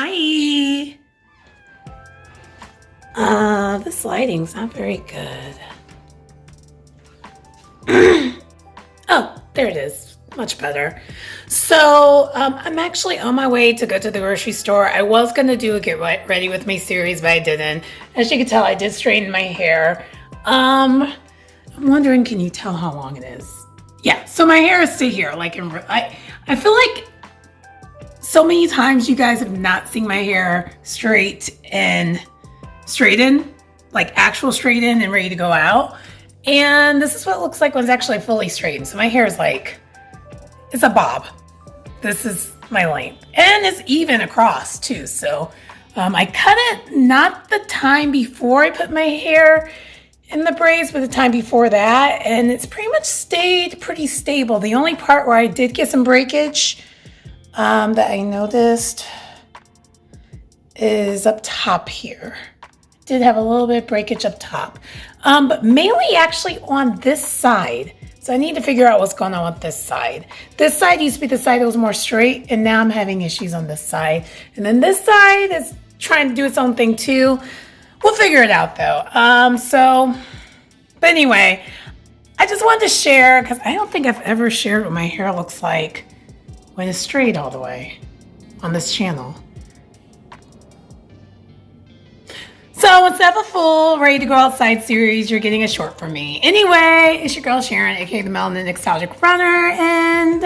Hi. This lighting's not very good. Oh, there it is. Much better. So I'm actually on my way to go to the grocery store. I was going to do a get ready with me series, but I didn't. As you can tell, I did straighten my hair. I'm wondering, can you tell how long it is? Yeah, so my hair is still here. I feel like so many times you guys have not seen my hair straighten, like actual straighten and ready to go out. And this is what it looks like when it's actually fully straightened. So my hair is like, it's a bob. This is my length. And it's even across too. So I cut it not the time before I put my hair in the braids, but the time before that. And it's pretty much stayed pretty stable. The only part where I did get some breakage that I noticed is up top here. Did have a little bit of breakage up top, but mainly actually on this side. So I need to figure out what's going on with this side. This side used to be the side that was more straight, and now I'm having issues on this side. And then this side is trying to do its own thing too. We'll figure it out though. But anyway, I just wanted to share because I don't think I've ever shared what my hair looks like when it's straight all the way on this channel. So instead of a full ready to go outside series, you're getting a short from me. Anyway, it's your girl Sharon, aka the Melanin Nostalgic Runner, and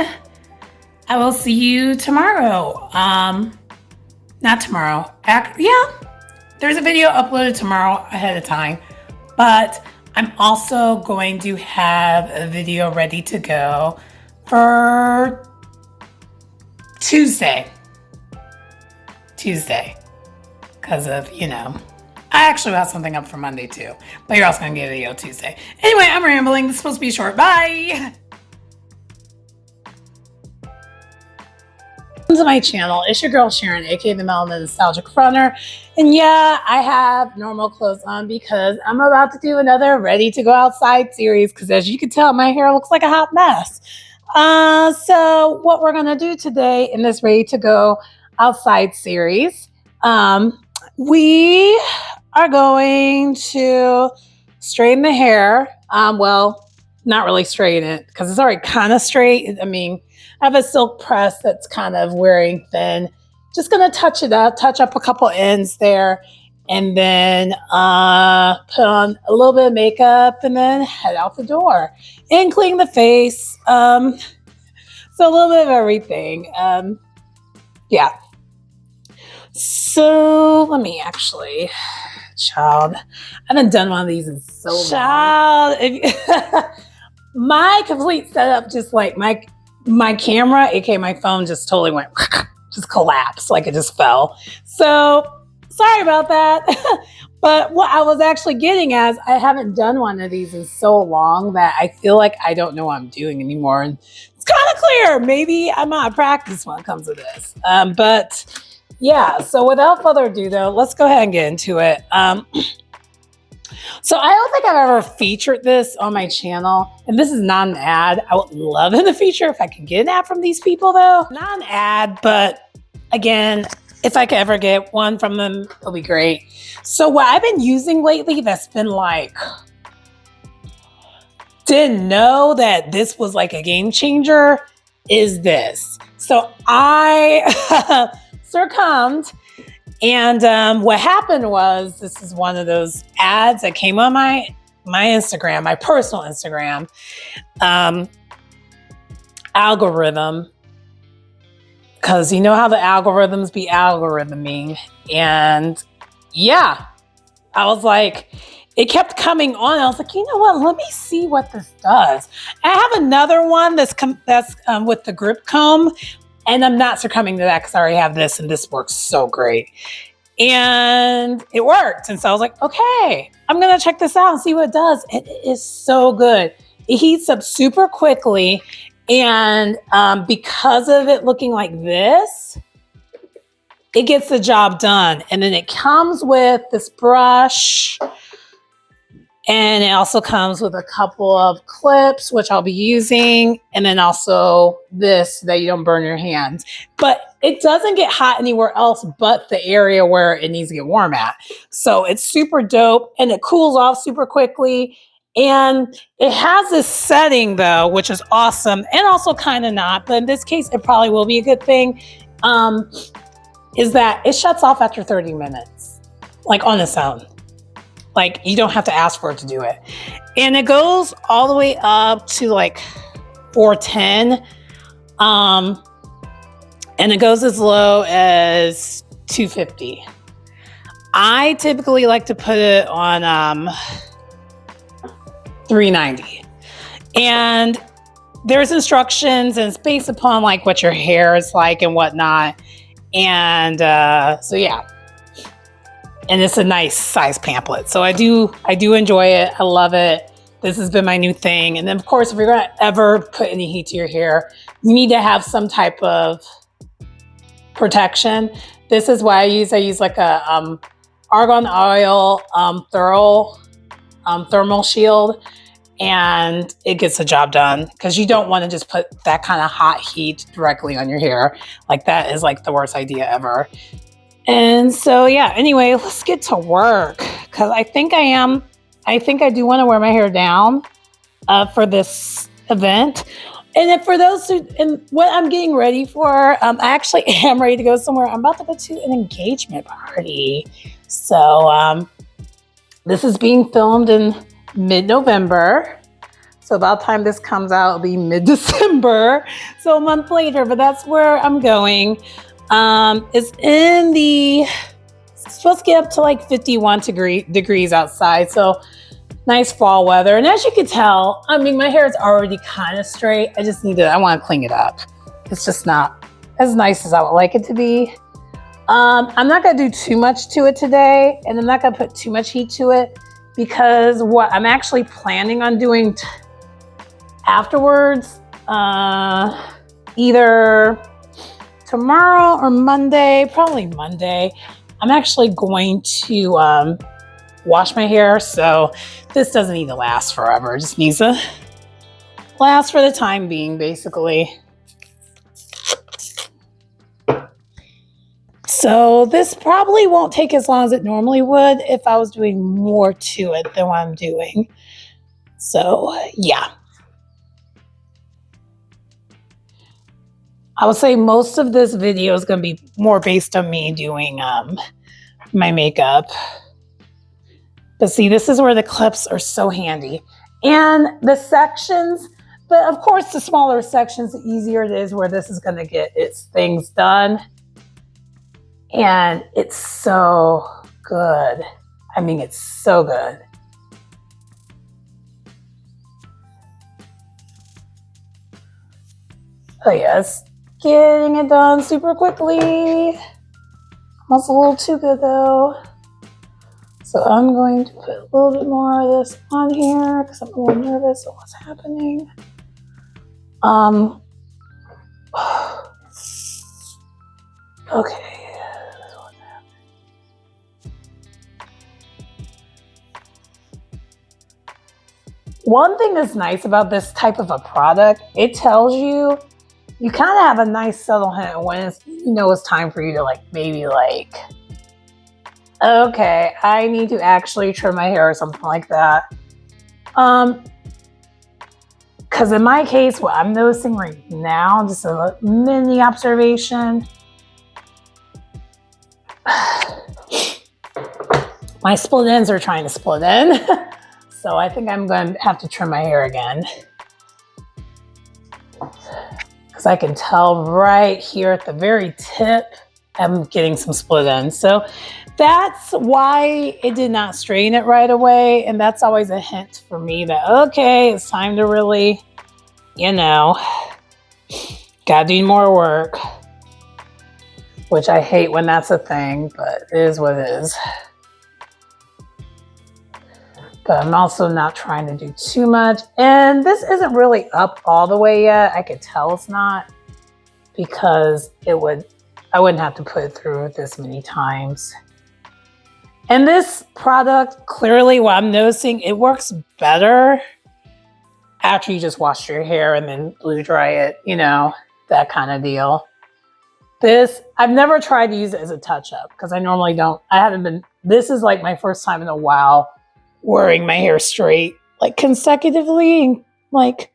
I will see you tomorrow. Not tomorrow. There's a video uploaded tomorrow ahead of time, but I'm also going to have a video ready to go for Tuesday, because of, I actually have something up for Monday too, but you're also going to get a video Tuesday. Anyway, I'm rambling. This is supposed to be short. Bye. Welcome to my channel. It's your girl Sharon, aka the Melanin Nostalgic Runner. And yeah, I have normal clothes on because I'm about to do another ready to go outside series because as you can tell, my hair looks like a hot mess. So what we're going to do today in this ready to go outside series, we are going to straighten the hair. Well, not really straighten it because it's already kind of straight. I mean, I have a silk press that's kind of wearing thin. Just going to touch up a couple ends there, and then put on a little bit of makeup and then head out the door and clean the face. So a little bit of everything. Yeah. So let me actually, child, I haven't done one of these in so long. My complete setup, just like my camera, aka my phone, just totally went, just collapsed, like it just fell. So sorry about that. But what I was actually getting at is I haven't done one of these in so long that I feel like I don't know what I'm doing anymore. And it's kind of clear. Maybe I'm out of practice when it comes to this. But yeah, so without further ado though, let's go ahead and get into it. So I don't think I've ever featured this on my channel, and this is not an ad. I would love in the future if I could get an ad from these people though. Not an ad, but again, if I could ever get one from them, it'll be great. So what I've been using lately that's been like, didn't know that this was like a game changer is this. So I succumbed. And what happened was, this is one of those ads that came on my Instagram, my personal Instagram algorithm. Because you know how the algorithms be algorithming. And yeah, I was like, it kept coming on. I was like, you know what? Let me see what this does. I have another one that's with the grip comb. And I'm not succumbing to that because I already have this, and this works so great. And it worked. And so I was like, okay, I'm going to check this out and see what it does. It is so good. It heats up super quickly. And because of it looking like this, it gets the job done. And then it comes with this brush. And it also comes with a couple of clips, which I'll be using. And then also this, so that you don't burn your hands. But it doesn't get hot anywhere else but the area where it needs to get warm at. So it's super dope and it cools off super quickly. And it has this setting though, which is awesome and also kind of not, but in this case, it probably will be a good thing. Is that it shuts off after 30 minutes, like on its own. Like you don't have to ask for it to do it. And it goes all the way up to like 410. And it goes as low as 250. I typically like to put it on 390. And there's instructions and it's based upon like what your hair is like and whatnot. And so yeah. And it's a nice size pamphlet. So I do enjoy it. I love it. This has been my new thing. And then of course, if you're gonna ever put any heat to your hair, you need to have some type of protection. This is what I use. I use like a argan oil thermal shield, and it gets the job done because you don't want to just put that kind of hot heat directly on your hair. Like that is like the worst idea ever. And so yeah, anyway, let's get to work because I think I do want to wear my hair down for this event. And then for those who, and what I'm getting ready for, I actually am ready to go somewhere. I'm about to go to an engagement party. So this is being filmed in mid-November. So about the time this comes out, it'll be mid-December. So a month later, but that's where I'm going. It's supposed to get up to like 51 degrees outside. So nice fall weather. And as you can tell, I mean, my hair is already kind of straight. I want to clean it up. It's just not as nice as I would like it to be. I'm not going to do too much to it today, and I'm not going to put too much heat to it because what I'm actually planning on doing afterwards, either tomorrow or Monday, probably Monday, I'm actually going to wash my hair. So this doesn't need to last forever. It just needs to last for the time being, basically. So this probably won't take as long as it normally would if I was doing more to it than what I'm doing. So yeah. I would say most of this video is going to be more based on me doing my makeup. But see, this is where the clips are so handy. And the sections, but of course, the smaller sections, the easier it is where this is going to get its things done. And it's so good. I mean, it's so good. Oh yes, getting it done super quickly. Almost a little too good though. So I'm going to put a little bit more of this on here because I'm a little nervous of what's happening. Okay. One thing that's nice about this type of a product, it tells you kind of have a nice subtle hint when it's, it's time for you to maybe okay, I need to actually trim my hair or something like that. Because in my case, what I'm noticing right now, just a mini observation, my split ends are trying to split in. So I think I'm going to have to trim my hair again. Because I can tell right here at the very tip, I'm getting some split ends. So that's why it did not straighten it right away. And that's always a hint for me that, okay, it's time to really, gotta do more work. Which I hate when that's a thing, but it is what it is. But I'm also not trying to do too much. And this isn't really up all the way yet. I could tell it's not because I wouldn't have to put it through this many times. And this product, clearly what I'm noticing, it works better after you just wash your hair and then blow dry it, that kind of deal. This, I've never tried to use it as a touch-up because I normally don't. I haven't been, this is like my first time in a while wearing my hair straight, like consecutively, and like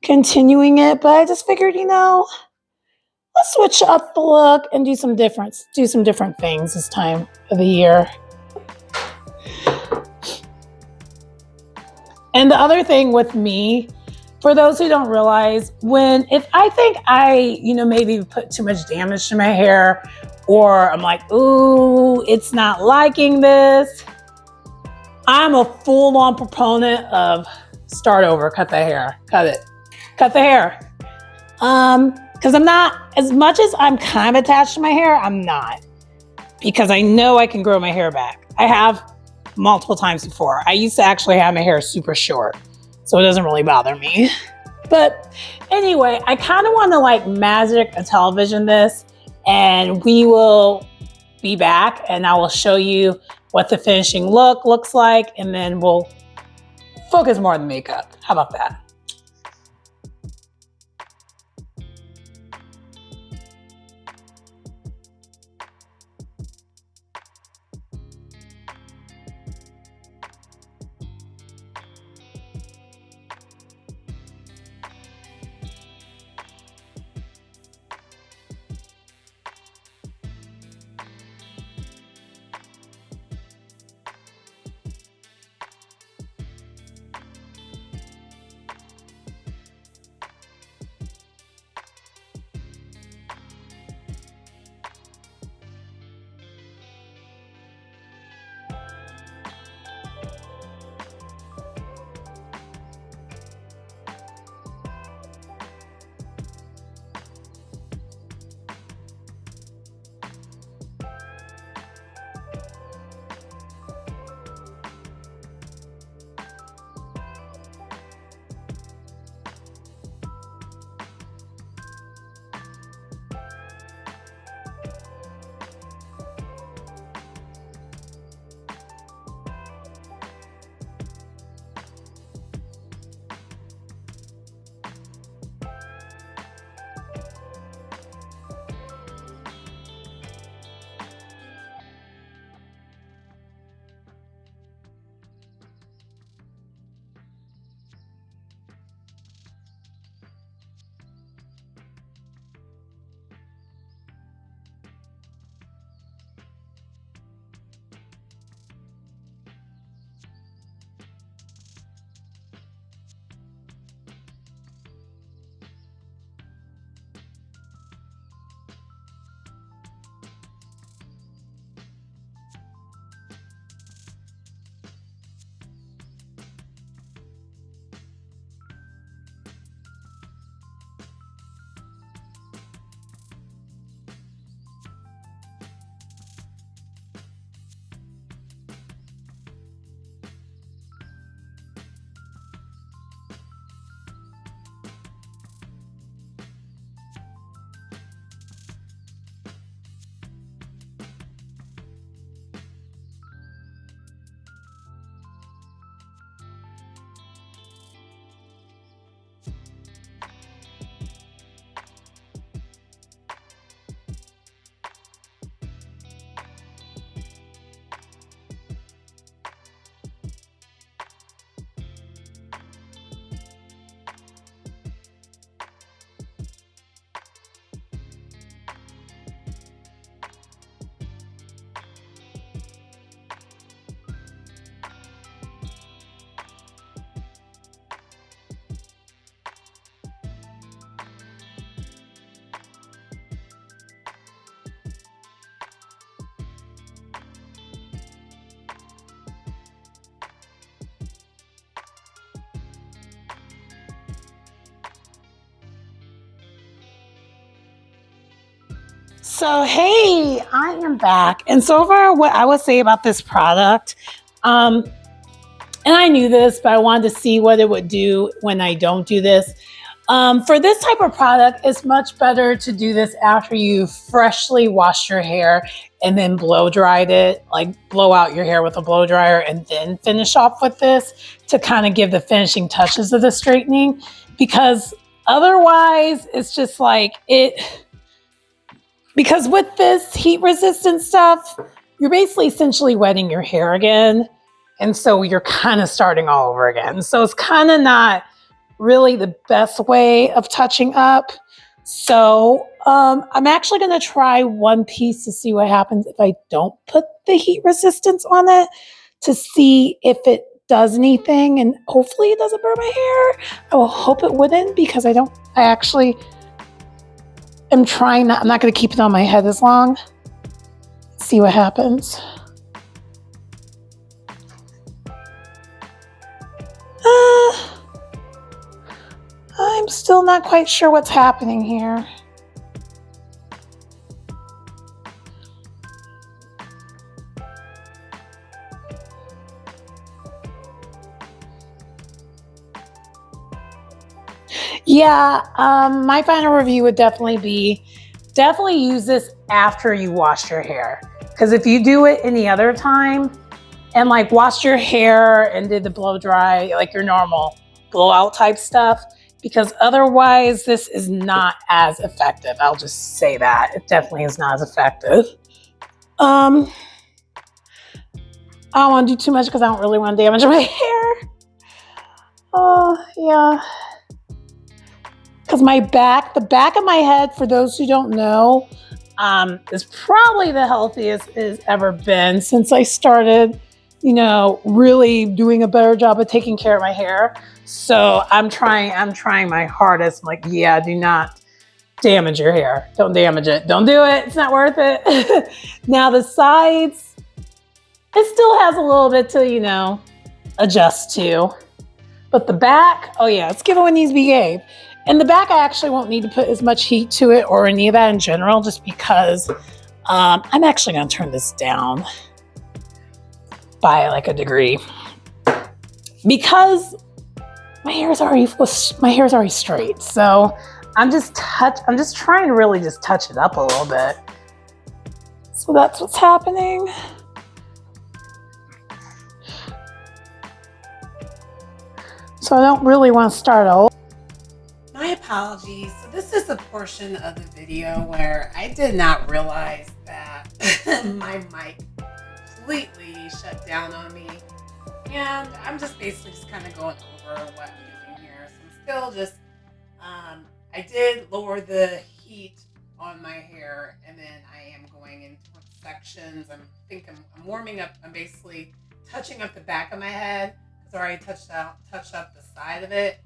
continuing it. But I just figured, let's switch up the look and do some different things this time of the year. And the other thing with me, for those who don't realize, if I think I, maybe put too much damage to my hair, or I'm like, ooh, it's not liking this, I'm a full-on proponent of start over, cut the hair, cut the hair. Because I'm not, as much as I'm kind of attached to my hair, I'm not. Because I know I can grow my hair back. I have multiple times before. I used to actually have my hair super short, so it doesn't really bother me. But anyway, I kind of want to like magic a television this, and we will be back and I will show you what the finishing look looks like, and then we'll focus more on the makeup. How about that? So, hey, I am back. And so far, what I would say about this product, and I knew this, but I wanted to see what it would do when I don't do this. For this type of product, it's much better to do this after you freshly washed your hair and then blow dried it, like blow out your hair with a blow dryer and then finish off with this to kind of give the finishing touches of the straightening. Because otherwise, it's just like Because with this heat resistant stuff, you're basically essentially wetting your hair again. And so you're kind of starting all over again. So it's kind of not really the best way of touching up. So I'm actually going to try one piece to see what happens if I don't put the heat resistance on it, to see if it does anything, and hopefully it doesn't burn my hair. I will hope it wouldn't, because I actually am trying not, I'm not going to keep it on my head as long. See what happens. I'm still not quite sure what's happening here. Yeah, my final review would definitely be, use this after you wash your hair. Because if you do it any other time and like washed your hair and did the blow dry, like your normal blowout type stuff, because otherwise this is not as effective. I'll just say that. It definitely is not as effective. I don't want to do too much because I don't really want to damage my hair. Oh, yeah. Because the back of my head, for those who don't know, is probably the healthiest it's ever been since I started, really doing a better job of taking care of my hair. So I'm trying my hardest. I'm like, yeah, do not damage your hair. Don't damage it. Don't do it. It's not worth it. Now the sides, it still has a little bit to, adjust to. But the back, oh yeah, it's given what needs to be gave. And the back, I actually won't need to put as much heat to it or any of that in general, just because I'm actually going to turn this down by like a degree, because my hair's already straight. So I'm just trying to really just touch it up a little bit. So that's what's happening. So I don't really want to start over. My apologies. So this is a portion of the video where I did not realize that my mic completely shut down on me. And I'm just basically just kind of going over what I'm doing here. So I'm still just, I did lower the heat on my hair, and then I am going into sections. I'm warming up. I'm basically touching up the back of my head, because I already touched up the side of it.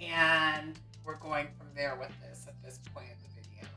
And we're going from there with this at this point in the video.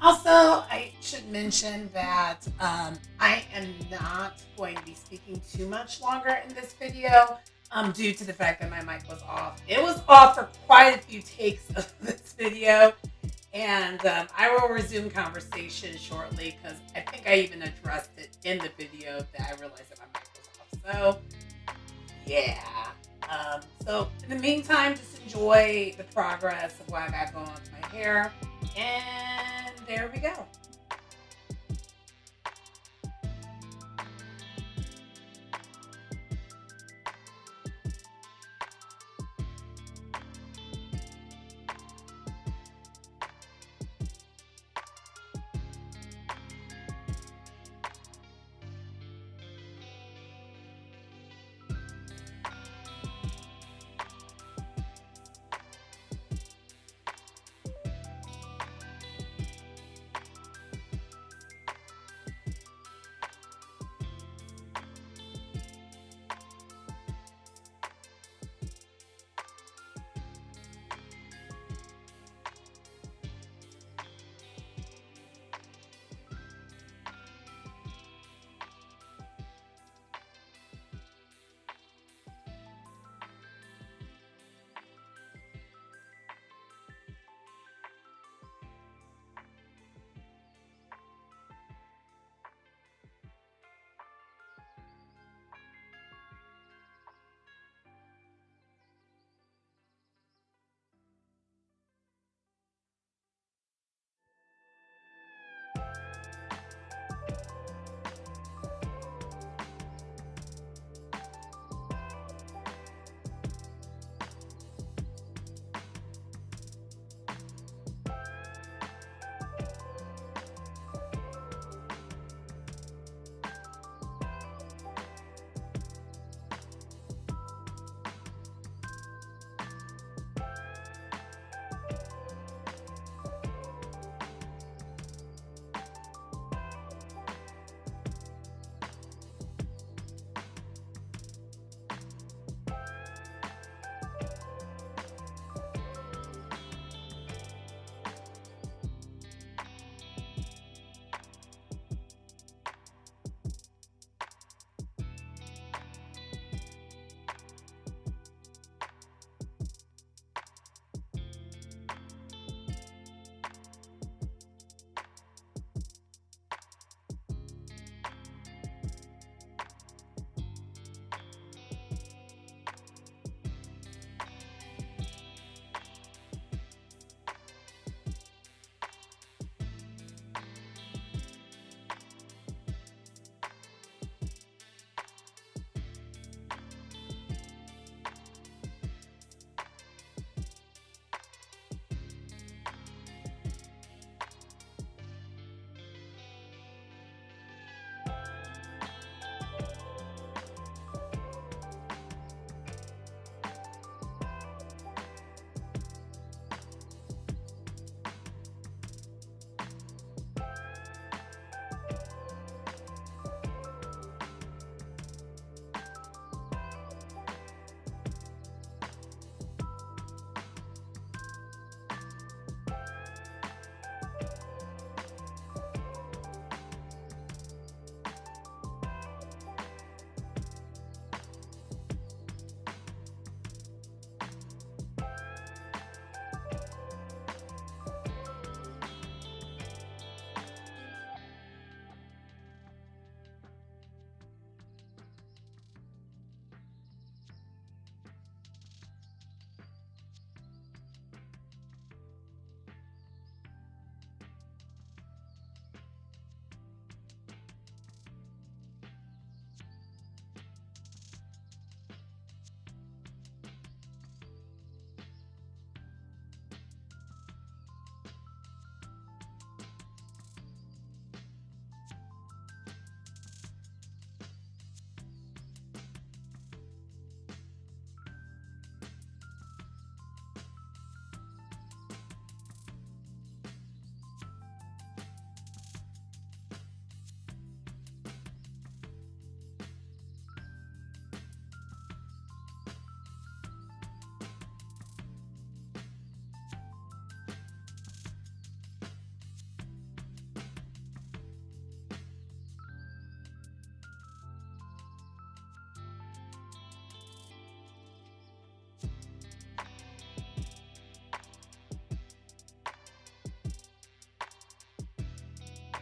Also, I should mention that I am not going to be speaking too much longer in this video due to the fact that my mic was off. It was off for quite a few takes of this video, and I will resume conversation shortly, because I think I even addressed it in the video that I realized that my mic was off. So, yeah. So, in the meantime, just enjoy the progress of what I got going on with my hair. And there we go.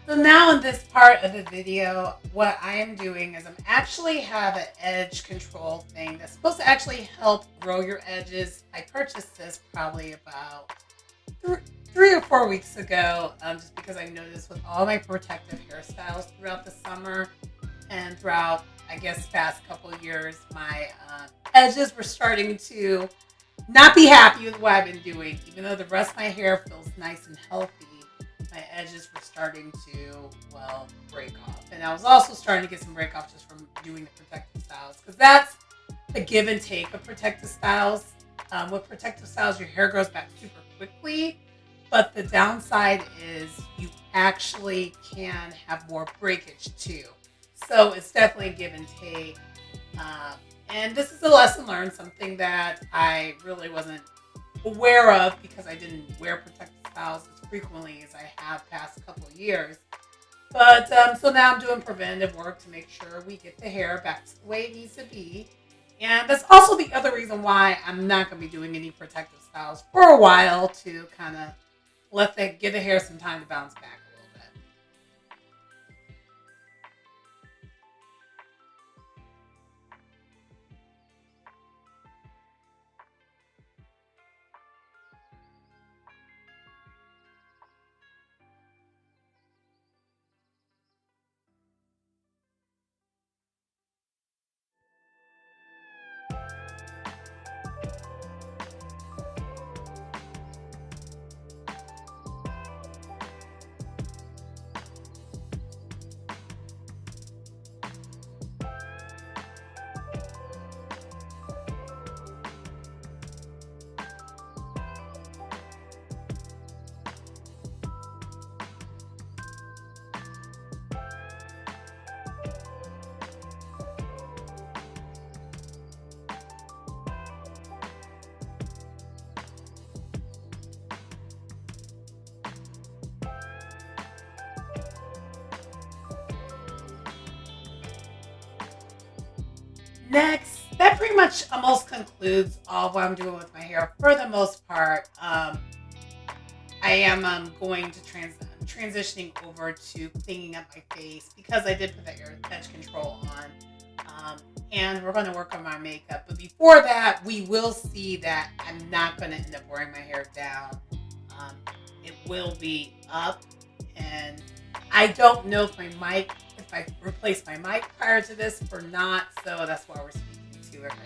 So now in this part of the video, what I am doing is I'm actually have an edge control thing that's supposed to actually help grow your edges. I purchased this probably about 3 or 4 weeks ago, just because I noticed with all my protective hairstyles throughout the summer and throughout, I guess, past couple of years, my edges were starting to not be happy with what I've been doing. Even though the rest of my hair feels nice and healthy, my edges were starting to, well, break off. And I was also starting to get some break off just from doing the protective styles, because that's the give and take of protective styles. With protective styles, your hair grows back super quickly, but the downside is you actually can have more breakage too. So it's definitely a give and take. And this is a lesson learned, something that I really wasn't aware of because I didn't wear protective styles as frequently as I have past couple of years. But so now I'm doing preventative work to make sure we get the hair back to the way it needs to be. And that's also the other reason why I'm not going to be doing any protective styles for a while, to kind of give the hair some time to bounce back a little bit. Next, that pretty much almost concludes all of what I'm doing with my hair for the most part. I am going to transitioning over to cleaning up my face because I did put that edge control on. And we're going to work on my makeup. But before that, we will see that I'm not going to end up wearing my hair down. It will be up. And I don't know if I replaced my mic prior to this or not. So that's why we're speaking to it right now.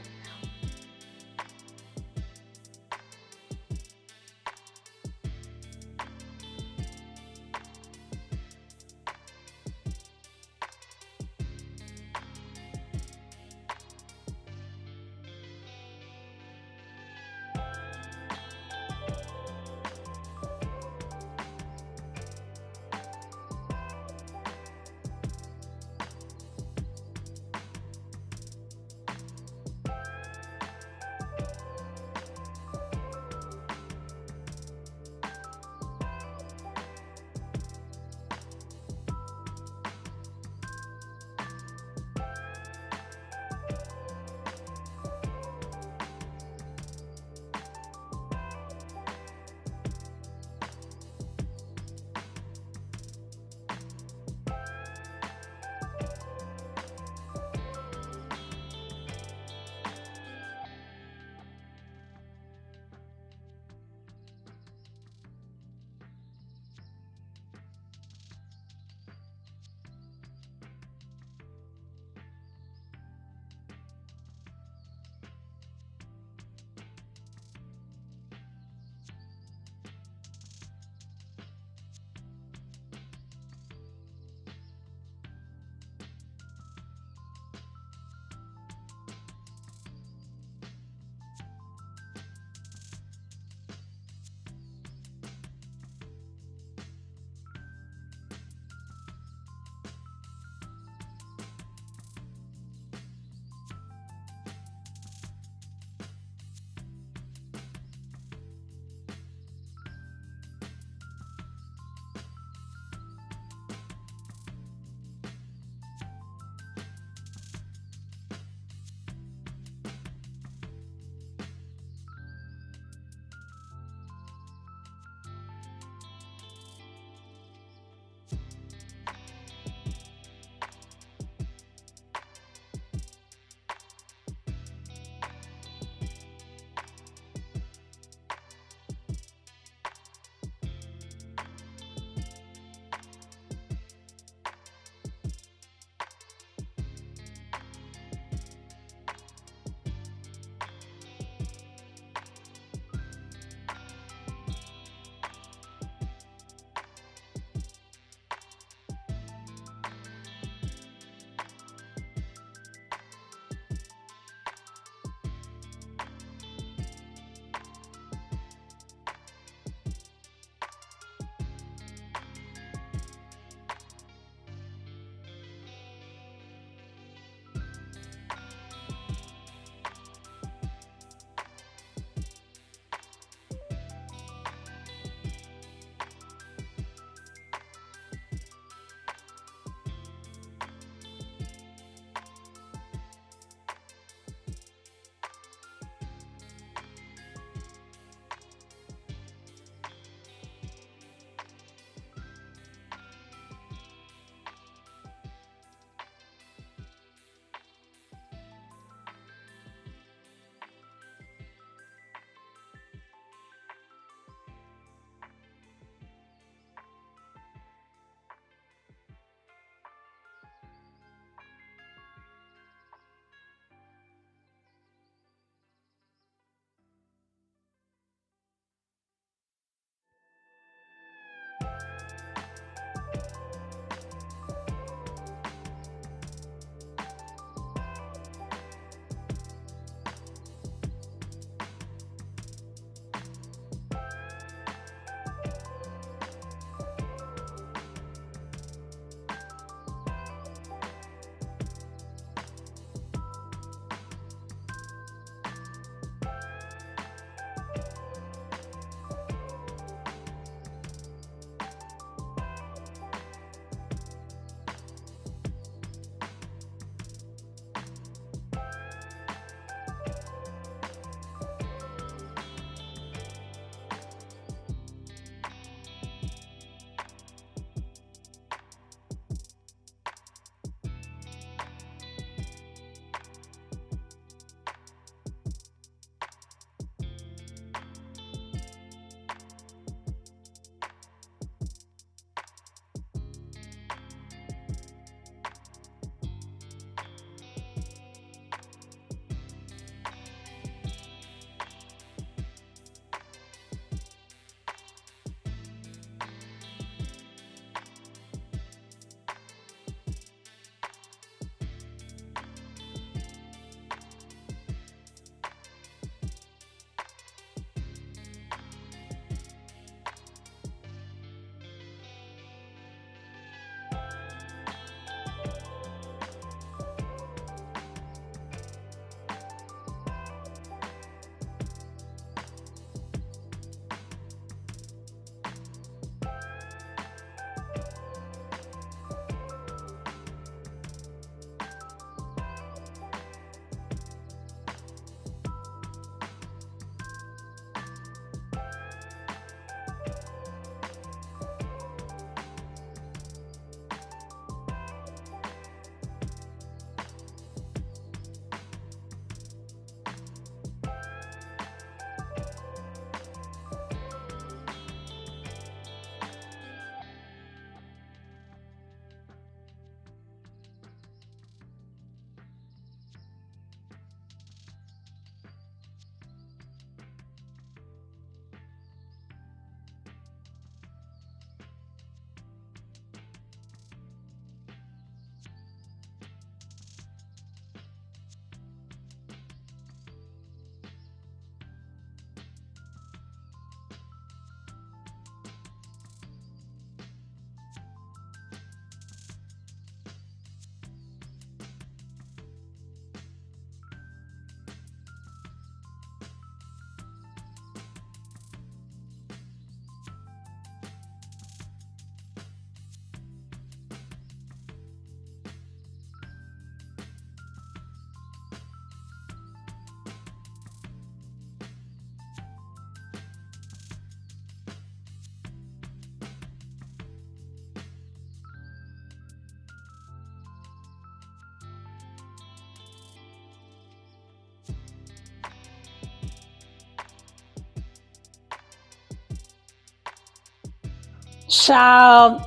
Child,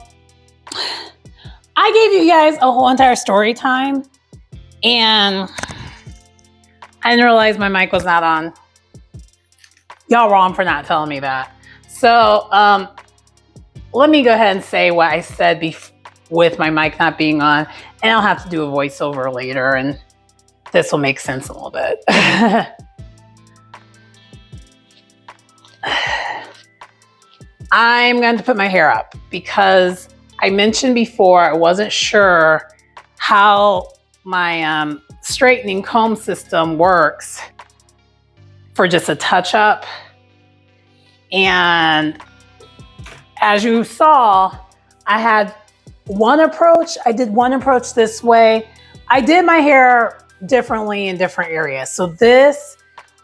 I gave you guys a whole entire story time, and I didn't realize my mic was not on. Y'all wrong for not telling me that. So let me go ahead and say what I said with my mic not being on, and I'll have to do a voiceover later, and this will make sense a little bit. I'm going to put my hair up because I mentioned before I wasn't sure how my straightening comb system works for just a touch up. And as you saw, I had one approach. I did one approach this way. I did my hair differently in different areas. So this,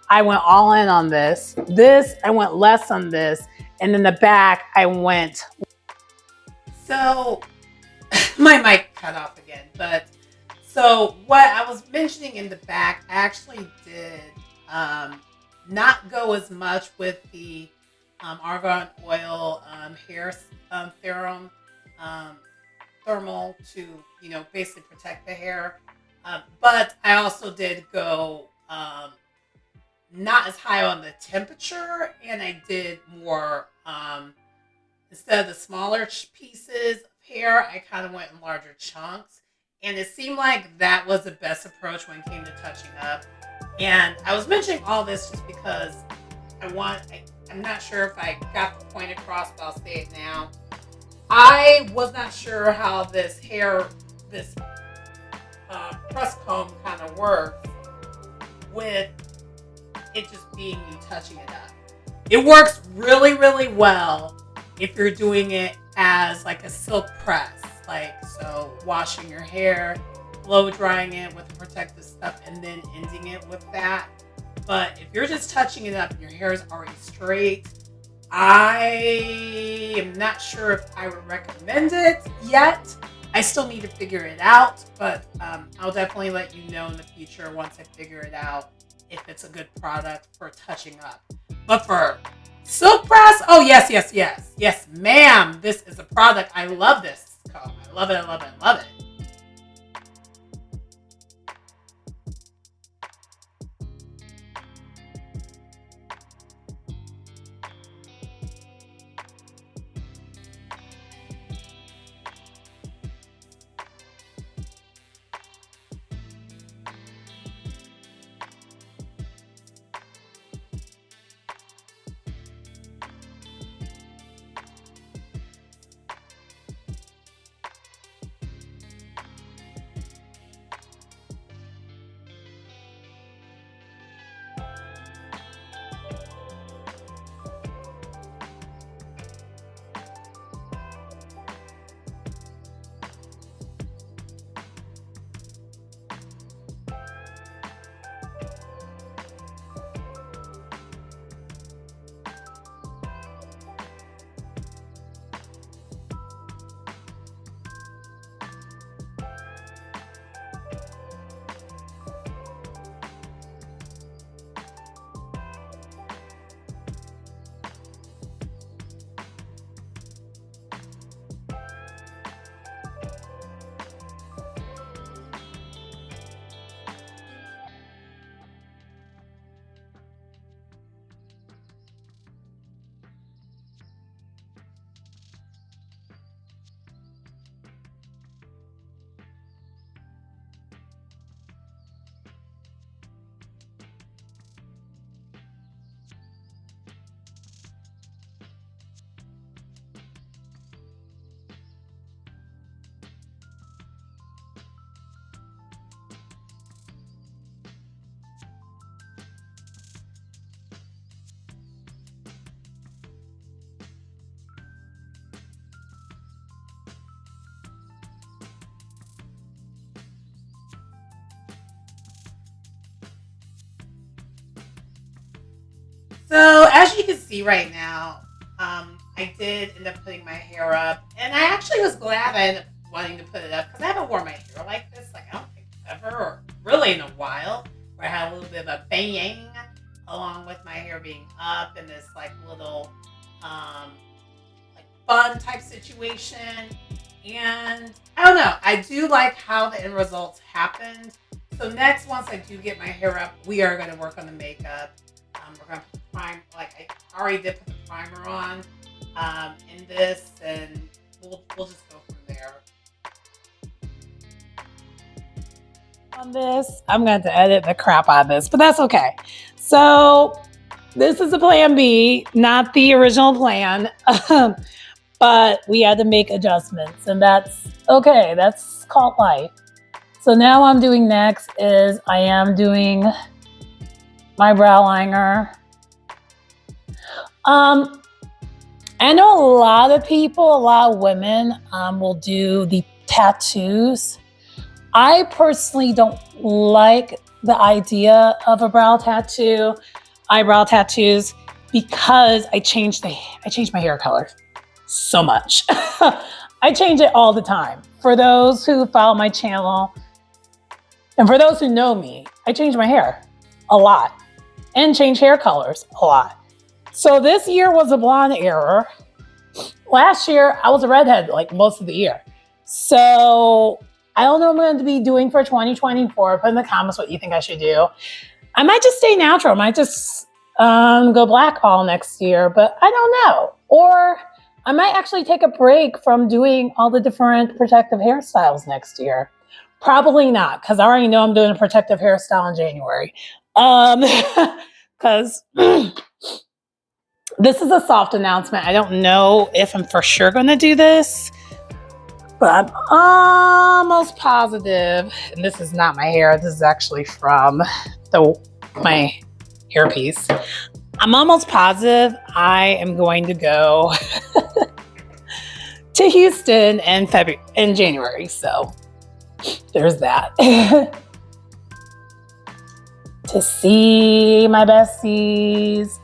I went all in on this. This, I went less on this. And in the back, I went. So my mic cut off again. But so what I was mentioning in the back, I actually did not go as much with the argan oil hair thermal to, you know, basically protect the hair. But I also did go not as high on the temperature, and I did more instead of the smaller pieces of hair, I kind of went in larger chunks, and it seemed like that was the best approach when it came to touching up. And I was mentioning all this just because I'm not sure if I got the point across, but I'll say it now. I was not sure how this press comb kind of works with it just being you touching it up. It works really, really well if you're doing it as like a silk press, like so washing your hair, blow drying it with the protective stuff, and then ending it with that. But if you're just touching it up and your hair is already straight, I am not sure if I would recommend it yet. I still need to figure it out, but I'll definitely let you know in the future once I figure it out if it's a good product for touching up. But for silk press, oh yes, ma'am. This is a product. I love this comb. I love it. So as you can see right now, I did end up putting my hair up, and I actually was glad I ended up wanting to put it up because I haven't worn my hair like this, like I don't think ever, or really in a while, where I had a little bit of a bang along with my hair being up and this like little like fun type situation. And I don't know, I do like how the end results happened. So next, once I do get my hair up, we are going to work on the makeup. We're going to put the primer, like I already did put the primer on in this, and we'll just go from there. On this, I'm going to have to edit the crap out of this, but that's okay. So this is a plan B, not the original plan, but we had to make adjustments, and that's okay. That's called life. So now what I'm doing next is I am doing my brow liner. I know a lot of people, a lot of women will do the tattoos. I personally don't like the idea of a brow tattoo, eyebrow tattoos, because I changed my hair color so much. I change it all the time. For those who follow my channel, and for those who know me, I change my hair a lot and change hair colors a lot. So this year was a blonde era. Last year, I was a redhead like most of the year. So I don't know what I'm going to be doing for 2024. Put in the comments what you think I should do. I might just stay natural. I might just go black all next year, but I don't know. Or I might actually take a break from doing all the different protective hairstyles next year. Probably not, because I already know I'm doing a protective hairstyle in January. Because this is a soft announcement. I don't know if I'm for sure going to do this, but I'm almost positive, and this is not my hair. This is actually from my hairpiece. I'm almost positive I am going to go to Houston in January. So there's that. To see my besties.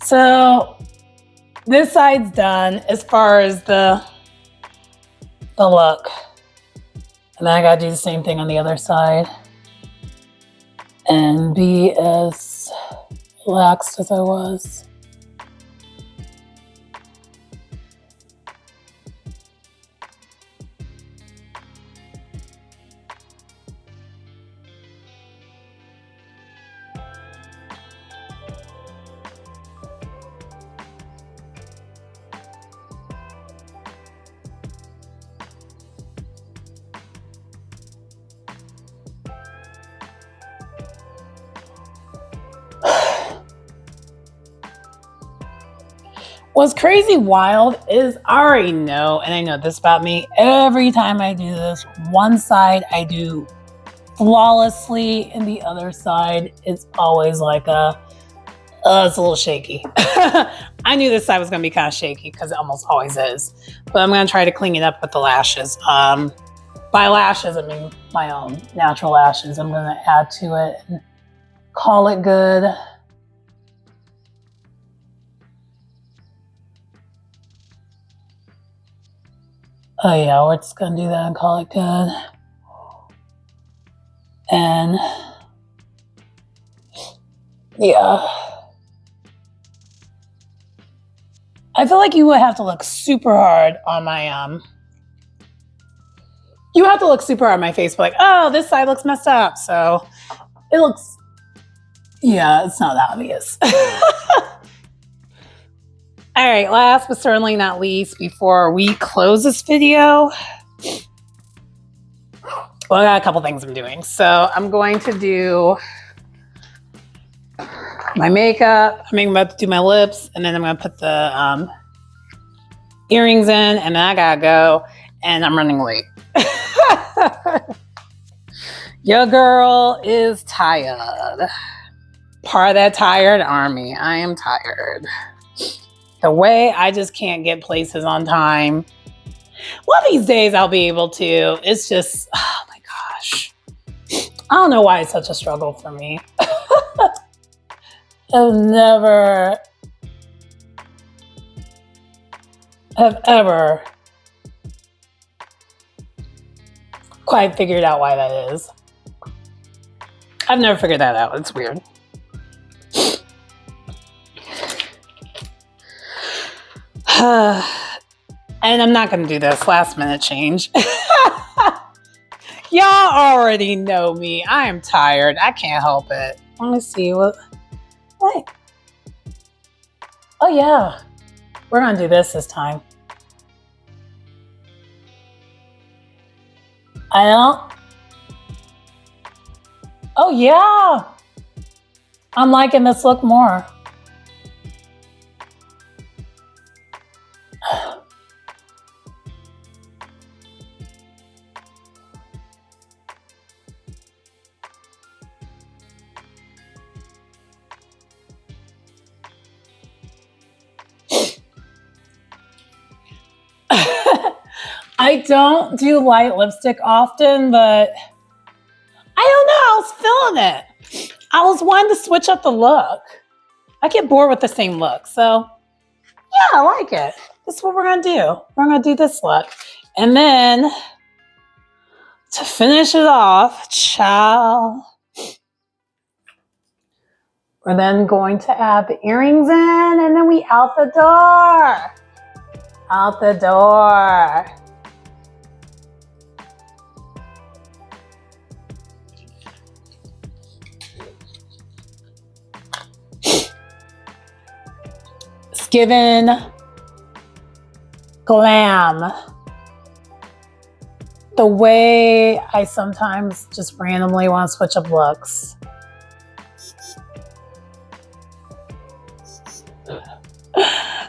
So this side's done as far as the look. And then I gotta do the same thing on the other side and be as relaxed as I was. What's crazy wild is I already know, and I know this about me, every time I do this, one side I do flawlessly and the other side is always like it's a little shaky. I knew this side was going to be kind of shaky because it almost always is, but I'm going to try to clean it up with the lashes. By lashes, I mean my own natural lashes. I'm going to add to it and call it good. Oh yeah, we're just gonna do that and call it good. And yeah. I feel like you would have to look super hard on my you have to look super hard on my face, but like, oh, this side looks messed up. So it looks, yeah, it's not obvious. All right, last but certainly not least, before we close this video, well, I got a couple things I'm doing. So I'm going to do my makeup. I'm about to do my lips, and then I'm going to put the earrings in, and then I got to go, and I'm running late. Your girl is tired. Part of that tired army. I am tired. The way I just can't get places on time. One of these days I'll be able to. It's just, oh my gosh. I don't know why it's such a struggle for me. I've never have ever quite figured out why that is. I've never figured that out. It's weird. And I'm not going to do this last minute change. Y'all already know me. I am tired. I can't help it. Let me see what. Wait. Oh yeah. We're going to do this time. I don't. Oh yeah. I'm liking this look more. I don't do light lipstick often, but I don't know. I was feeling it. I was wanting to switch up the look. I get bored with the same look. So, yeah, I like it. This is what we're going to do. We're going to do this look. And then, to finish it off, child, we're then going to add the earrings in, and then we out the door. Out the door. It's given glam. The way I sometimes just randomly want to switch up looks.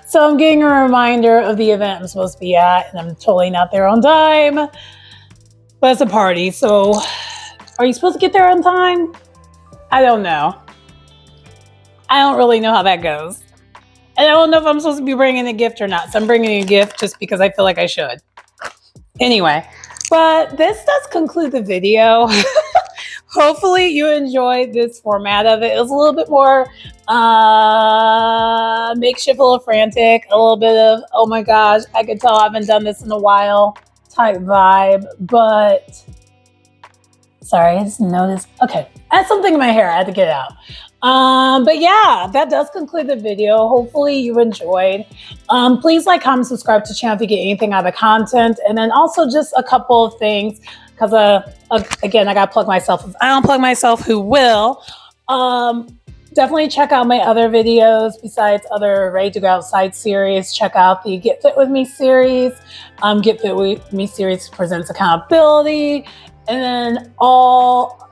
So I'm getting a reminder of the event I'm supposed to be at, and I'm totally not there on time. But it's a party, so are you supposed to get there on time? I don't know. I don't really know how that goes. And I don't know if I'm supposed to be bringing a gift or not. So I'm bringing a gift just because I feel like I should. Anyway, but this does conclude the video. Hopefully you enjoyed this format of it. It was a little bit more makeshift, a little frantic, a little bit of, oh my gosh, I could tell I haven't done this in a while type vibe. But sorry, I just noticed. Okay, I had something in my hair. I had to get it out. But yeah, that does conclude the video. Hopefully you enjoyed. Please like, comment, subscribe to the channel if you get anything out of the content. And then also just a couple of things, because again, I got to plug myself. If I don't plug myself, who will? Definitely check out my other videos besides other Ready to Go Outside series. Check out the Get Fit With Me series. Get Fit With Me series presents accountability. And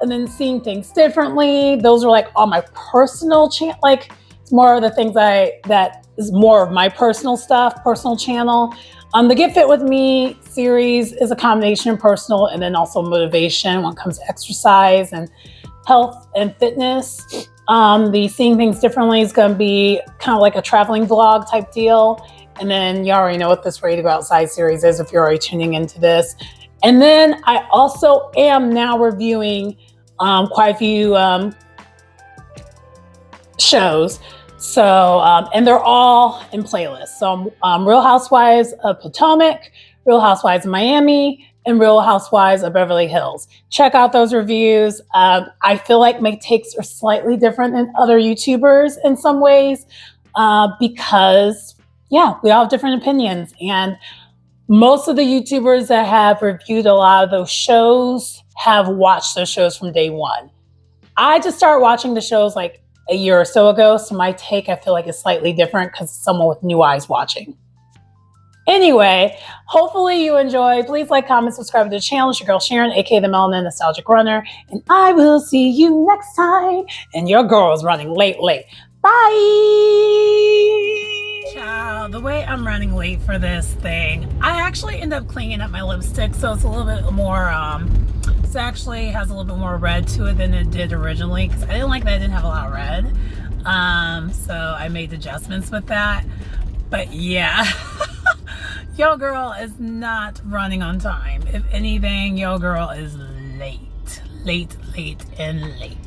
then seeing things differently. Those are like all my personal channel. Like it's more of the things that is more of my personal stuff, personal channel. The Get Fit With Me series is a combination of personal and then also motivation when it comes to exercise and health and fitness. The Seeing Things Differently is going to be kind of like a traveling vlog type deal. And then you already know what this Ready to Go Outside series is if you're already tuning into this. And then I also am now reviewing quite a few shows. So, and they're all in playlists. So Real Housewives of Potomac, Real Housewives of Miami, and Real Housewives of Beverly Hills. Check out those reviews. I feel like my takes are slightly different than other YouTubers in some ways because, yeah, we all have different opinions. And most of the YouTubers that have reviewed a lot of those shows have watched those shows from day one. I just started watching the shows like a year or so ago, so my take I feel like is slightly different because it's someone with new eyes watching. Anyway, hopefully you enjoyed. Please like, comment, subscribe to the channel. It's your girl Sharon, aka the Melanin Nostalgic Runner, and I will see you next time. And your girl is running late. Bye. Child, the way I'm running late for this thing, I actually end up cleaning up my lipstick, so it's a little bit more This actually has a little bit more red to it than it did originally, because I didn't like that it didn't have a lot of red. So I made adjustments with that. But yeah, yo girl is not running on time. If anything, yo girl is late, and late.